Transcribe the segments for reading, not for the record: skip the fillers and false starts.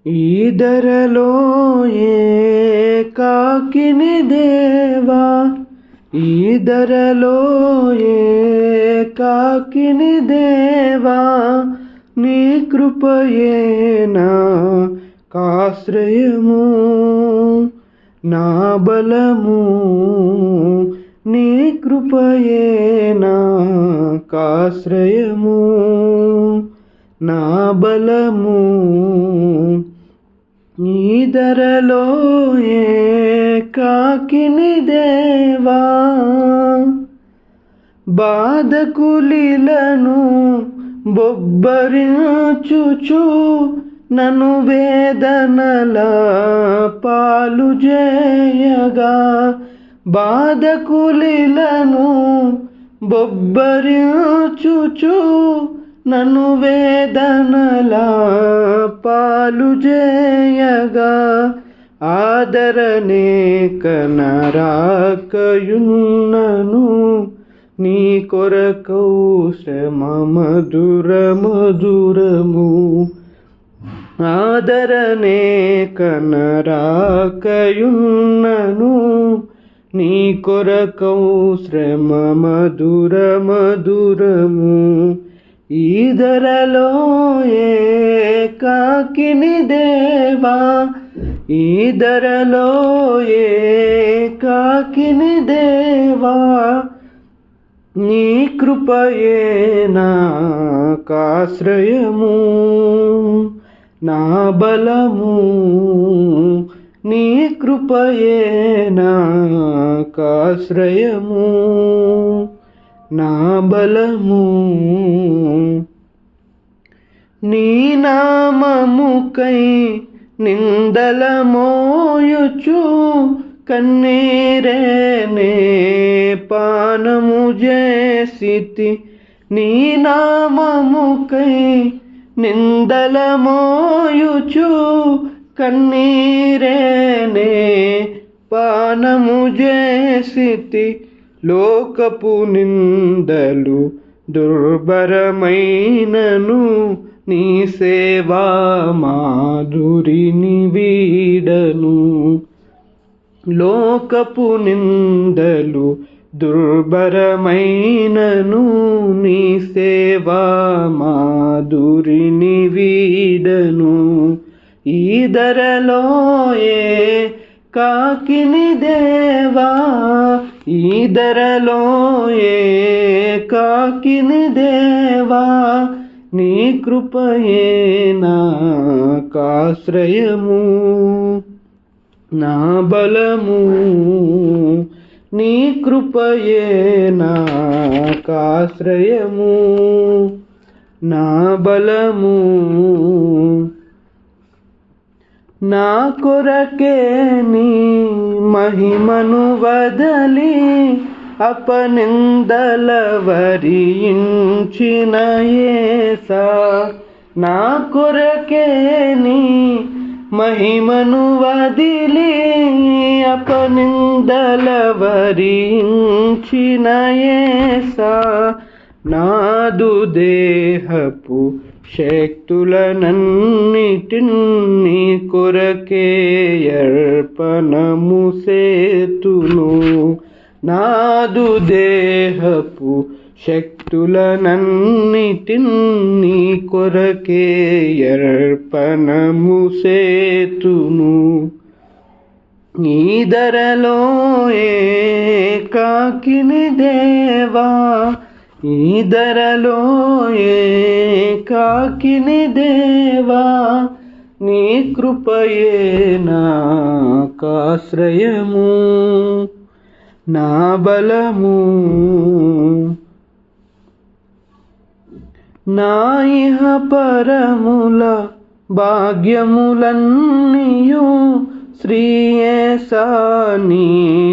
ఈ ధరలో ఏకాకిని దేవా, ఈ ధరలో ఏకాకిని దేవా, నీ కృపయే నాకాశ్రయము, నా బలము, నీ కృపయే నాకాశ్రయము, నా బలము. నీ ధరలో ఏకాకిని దేవా, బాధకులిలను బొబ్బరించుచు నన్ను వేదనల పాలు చేయగా, బాధకులిలను బొబ్బరించుచు నన్ను వేదనల పాలు చేయగా, ఆదరణే కనరాకయున్నను, నీ కొరకౌ శ్రమ మధుర మధురము. ఆదరణే కనరాకయున్నను, నీ కొరకౌ శ్రమ మధుర మధురము. ఈ ధరలో ఏకాకిని దేవా, ఈ ధరలో ఏకాకిని దేవా, నీ కృపయే నాకాశ్రయము, నా బలము, నీ కృపయే నాకాశ్రయము, నా బలము. నీ నామముకై నిందల మోయుచు కన్నీరేనే పానము చేసితి, నీ నామముకై నిందల మోయుచు కన్నీరేనే పానము చేసితి, లోకపు నిందలు దుర్భరమైనను, నీ సేవా మాధురిని వీడను. లోకపు నిందలు దుర్భరమైనను, నీ సేవా మాధురిని వీడను. ఈ ధరలో ఏకాకిని దేవా, ఈ ధరలో ఏకాకిని దేవా, నీ కృపయే నాకాశ్రయము, నా బలము, నీ కృపయే నాకాశ్రయము, నా బలము. నా కొరకే నీ మహిమను వదలి అపనిందల వరించిన యేసా, నా కొరకే నీ మహిమను వదిలి అపనిందల వరించిన యేసా, నాదు దేహపు శక్తులనన్నిటిని కొరకే అర్పణము సేతును, నాదు దేహపు శక్తులనన్నిటిని కొరకే అర్పణము సేతును. ఈ ధరలో ఏకాకిని దేవా, ఈ ధరలో ఏకాకిని దేవా, నీ కృపయే నాకాశ్రయము, నా బలము. నా ఇహ పరముల భాగ్యములన్నీయు శ్రీ యేసా నీలోనేయున్నవని,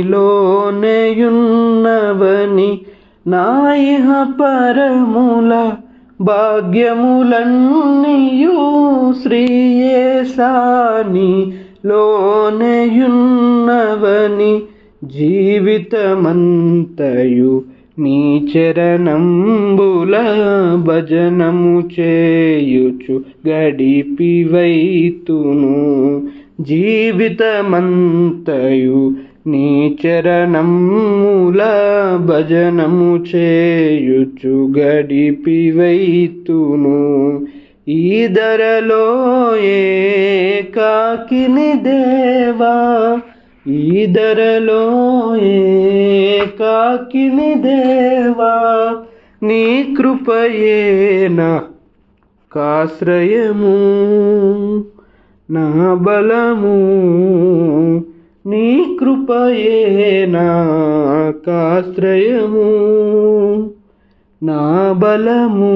నా ఇహ పరముల భాగ్యములన్నీయు శ్రీ యేసా నీలోనేయున్నవని, జీవితమంతయు నీ చరణంబుల భజనము చేయుచు గడిపివైతును జీవితమంతయు నీ చరణముల భజనము చేయుచు గడిపివైతును ఈ ధరలో ఏకాకిని దేవా ఈ ధరలో ఏకాకిని దేవా నీ కృపయే నాకాశ్రయము నా బలము నీ కృపయే నాకాశ్రయము నా బలము